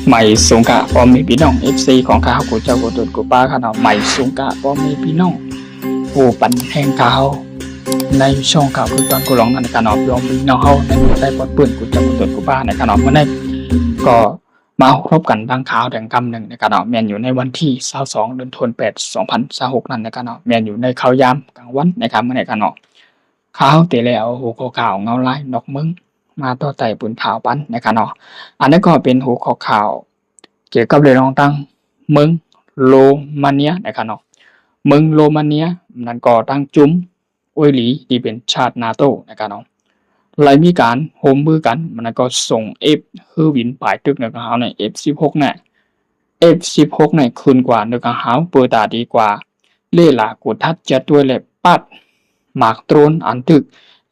ใหม่สูงกะพอมีพี่น้อง FC ของข้ากูเจ้ากูตุดกูป้าข้าเนาะใหม่สูงกะพอมีพี่น้องผู้ปันแห่งข่าวในช่องข่าวคือตอนกูร้องนั่นกันเนาะยอมพี่น้องเฮาในมือได้ปลดปืนกูเจ้ากูตุดกูป้าในกันเนาะเมื่อนี้ก็มาพบกันดังข่าวแดงคำหนึ่งในกันเนาะแมนอยู่ในวันที่22เดือนธันวาคม2026นั่นในกันเนาะแมนอยู่ในข่าวยามกลางวันนะครับเมื่อนี้กันเนาะข่าวตีแล้วหัวข้อข่าวเงาไล่นกมึงมาต่อไต่ปืนข่าวปันในกันเนาะอันนี้ก็เป็นหัวข้อข่าวเกี่ยวกับเรื่องตั้งเมืองโรมาเนียนะครับเนาะเมืองโรมาเนียนั่นก็ตั้งจุ้มอวยหลีที่เป็นชาตินาโตนะครับเนาะเลยมีการโฮมมือกันมันก็ส่งเอฟคือวินปลายตึกนะครับเฮาใน F16 เนี่ย F16 เนี่ยคืนกว่านะครับเฮาเปิดตาดีกว่าเล่ล่ะกูทัดจะด้วยเลยปัดหมากตรนอันตึก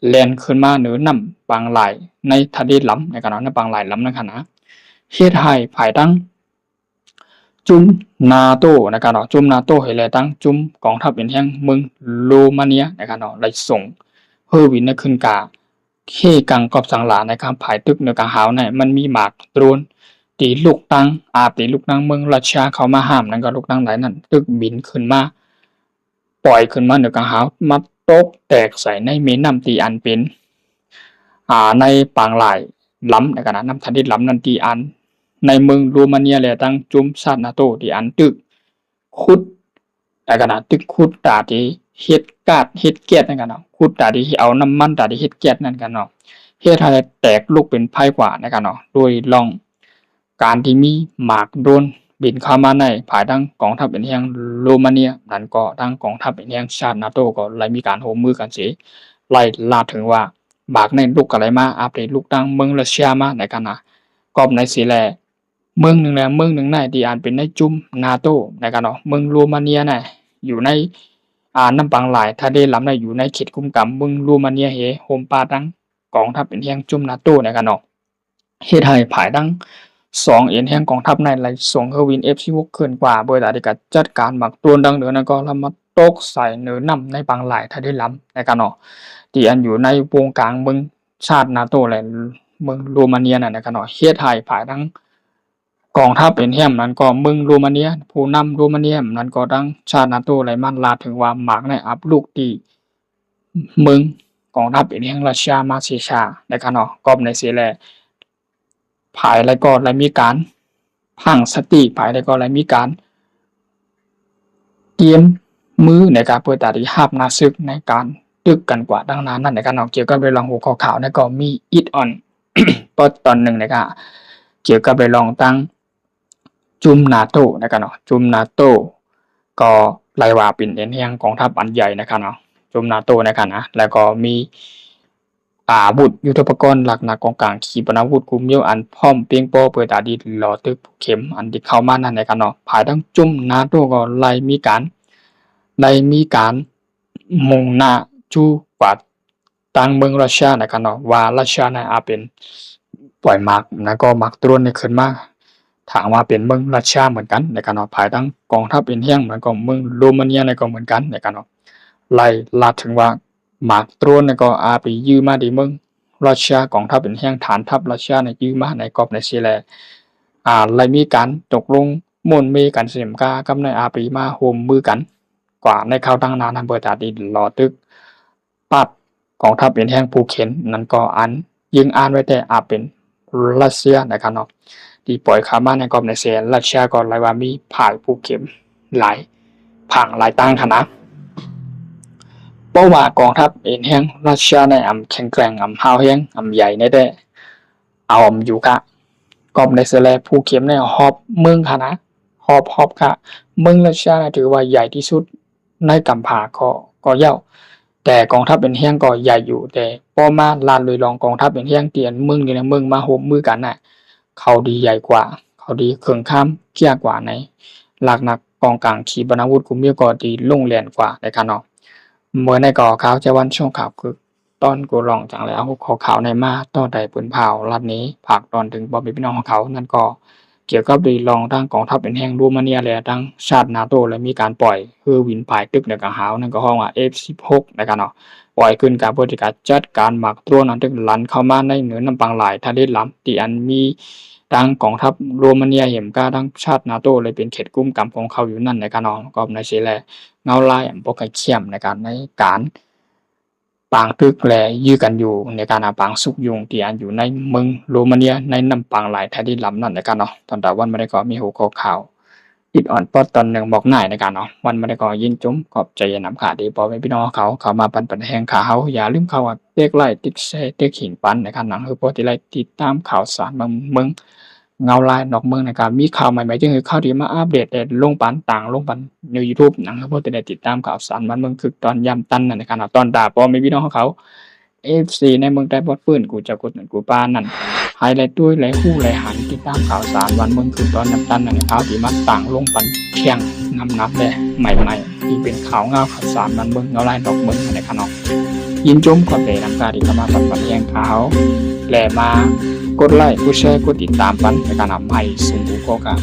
แลนขึ้นมาเหนือนำบางไหลในทะเลล้ำนะครับเนาะในบางไหลล้ำนะครับนะเฮ็ดให้ภายตั้งจุ้มนาโตนะครับเนาะจุ้มนาโตให้แลตั้งจุ้มกองทัพเป็นแห่งเมืองโรมาเนียนะครับเนาะได้ส่งเฮอวินขึ้นกาเคกังกอบสังหลานะครับภายตึกเนือกาหาวเนี่ยมันมีหมากตรวนตีลูกตั้งอาตีลูกตั้งเมืองราชาเขามาห้ามนั่นก็ลูกตั้งหลายนั่นตึกบินขึ้นมาปล่อยขึ้นมาเนือกาหาวมาตกแตกใส่ในเมน้ำตีอันเป็นในปางหลายล้ำนะครับนะน้ำทันทีล้ำนันตีอันในเมืองโรมาเนียแหละตั้งจุ้มซาดนาโตที่อันตึกคุดแต่ขณะตึกคุดตาที่เฮ็ดกาดเฮ็ดแก๊สนั่นกันเนาะคุดตาที่เอาน้ำมันตาที่เฮ็ดแก๊สนั่นกันเนาะเฮ็ดให้แตกลูกเป็นไผ่กว่านะครับเนาะโดยลองการที่มีหมากโดนบินเข้ามาในภายทั้งกองทัพเป็นแห่งโรมาเนียนั่นก็ทั้งกองทัพเป็นแห่งชาตินาโตก็เลยมีการโหมมือกันสิไล่ล่าถึงว่าบากในลูกอะไรมาอัปเดตลูกตั้งเมืองรัสเซียมาในกันนะกอบในสิแลเมืองหนึ่งแหละเมืองหนึ่งในที่อ่านเป็นในจุ่มนาโตในกันเนาะเมืองโรมาเนียน่ะอยู่ในน้ำปางหลายทะเลล้ำในอยู่ในเขตกุมกำเมืองโรมาเนียเฮโฮมปาตั้งกองทัพเป็นแห่งจุ่มนาโตในกันเนาะเฮ็ดให้ภายตั้ง2เอ็นแห่งกองทัพในไล่ส่งเฮอวิน F16 ขึ้นกว่าโดยได้การจัดการหมักตัวดังเดือนั้นก็ละมาตกใส่เหนือนำในบางหลายทะเลล้ำในกันเนาะที่อันอยู่ในวงกลางเมืองชาตินาโตและเมืองโรมาเนียนั่นนะครับเนาะเฮ็ดให้ภายทั้งกองทัพเป็นแห่งนั้นก็เมืองโรมาเนียผู้นำโรมาเนียนั้นก็ทั้งชาตินาโตและมันลาถึงว่าหมากในอับลูกที่เมืองกองทัพเป็นแห่งรัสเซียมาสิชานะครับเนาะก็ในสิแลภายแล้วก็ได้มีการพังสติภายแล้วก็ได้มีการเตรียมมือในการเปิดตาที่หาบนาซึกในการตึกกันกว่าดังนั้นนั่นในการเนาะเกี่ยวกับเรื่องหัวข้อข่าวนั่นก็มีอิดออน ปตอนหนึ่งนะครับเกี่ยวกับเรื่องตั้งจุมนาโตนะครับเนาะจุมนาโตก็รายว่าเป็นเอ็นแห่งกองทัพอันใหญ่นะครับเนาะจุมนาโตนะครับนะแล้วก็มีอาวุธยุทโธปกรณ์หลักหนักกองกลางขีปนาวุธคุมเยี่ยวอันพร้อมเพียงโปเปิดตาดีหล่อตึกเข็มอันที่เข้ามานั่นนะครับเนาะภายทั้งจุมนาโตก็ไล่มีการมุ่งหน้าจูกว่าตั้งเมืองรัสเซียนะครับเนาะว่ารัสเซียน่ะอาจเป็นปล่อยหมากแล้วก็หมากตรวนในขึ้นมาถามว่าเป็นเมืองรัสเซียเหมือนกันในการเนาะภายทั้งกองทัพเป็นแห่งเหมือนกับเมืองโรมาเนียในก็เหมือนกันในการเนาะไล่ลาดถึงว่าหมากตรวนในก็อาไปยืมมาดีเมืองรัสเซียกองทัพเป็นแห่งฐานทัพรัสเซียในยืมมาในกอบในซีแลไล่มีการตกลงมนมีกันเสียมกากับในอาปีมาโฮมมือกันกว่าในข่าวตั้งนานอำเภอตาดีหล่อตึกปัดกองทัพเป็นแห่งภูเข็นนั้นก็อันยิงอ่านไว้แต่อาเป็นรัสเซียนะครับเนาะที่ปล่อยข่าวมาในกอบในเซียรัสเซียก่อนไล่ว่ามีผ่ายภูเข็มหลายผังหลายตั้งคณะเพราะว่ากองทัพเองแห่งรัสเซียในอำแข็งแกร่งอำฮาวแห่งอำใหญ่ในได้เอาอำอยู่กะกอบในเซเลภูเข็มในฮอบเมืองคณะฮอบกะเมืองรัสเซียถือว่าใหญ่ที่สุดในกัมพาก็เย่าแต่กองทัพเป็นแห่งก็ใหญ่อยู่แต่พอมาลานเลยลองกองทัพเป็นแห่งเตียนเมืองนี่นะเมืองมาโฮมมือกันน่ะเขาดีใหญ่กว่าเขาดีเครื่องข้ามเกี้ยกว่าในหลักนักกองกลางขีปนาวุธกุมเมียก็ดีลงแรงกว่าในคันเนาะเมื่อในก่อข่าวจะวันช่วงข่าวคือตอนกูลองจังแล้วขอข่าวในมาต่อใดปืนเผาลัดนี้ผากตอนถึงบ่มีพี่น้องของเขานั่นก็ เกี่ยวกับดีลองทางกองทัพเป็นแห่งโรมาเนียและทางชาตินาโตและมีการปล่อยคือวินภายตึกแล้วก็หาวนั่นก็ฮ้องว่า F16 นะครับเนาะปล่อยขึ้นการบริการจัดการหมักตรวนั้นถึงลันเข้ามาในเหนือน้ำปางหลายทะเลล้ำที่อันมีทางกองทัพโรมาเนียเห็นกาทางชาตินาโตเลยเป็นเขตกุมกำของเขาอยู่นั่นนะครับเนาะก็ในสิแลเงาลายอันบ่ใกล้เคียมในการปางตึกและยื้อกันอยู่ในการปางสุกยุงที่อันอยู่ในเมืองโรมาเนียในน้ำปางหลายทะเลล้ำนั่นนะครับเนาะตอนตะวันมาได้ก็มีหัวข้อข่าวอิดอ่อนปอดตอนหนึ่งบอกหน่ายในการเนาะวันมาได้ก็ยินจุ้มขอบใจนำขาดีพอเป็นพี่น้องเขามาปันแหงขาเฮาอย่าลืมเข้าเด็กไล่ติ๊กแชร์เด็กหินปันในการหนังคือพอที่ไล่ติดตามข่าวสารเมืองเงาลายนอกเมืองในการมีข่าวใหม่ๆจึงคือข่าวที่มาอัปเดตแต่ลงปันต่างลงปันใน YouTube หนังคือพอที่ได้ติดตามข่าวสารมันเมืองคือตอนยามตันนั่นในการตอนด่าพอไม่พี่น้องเขา FC ในเมืองใต้บอดปืนกูจะกดกูปานั่นไฮไลท์ด้วยไหลหู้ไหลหันติดตามข่าวสารวันเมืองคือตอนน้ำตันนั่นข่าวที่มันต่างลงปันเที่ยงนับเลยใหม่ๆที่เป็นข่าวเงาข่าวสารมันเมืองเงาลายดอกเมืองในขนมยินจมขอบใจนำการที่เข้ามาปันแยงข่าวและมากดไลค์กดแชร์กดติดตามปันในการนำให้สูงกูก็กัน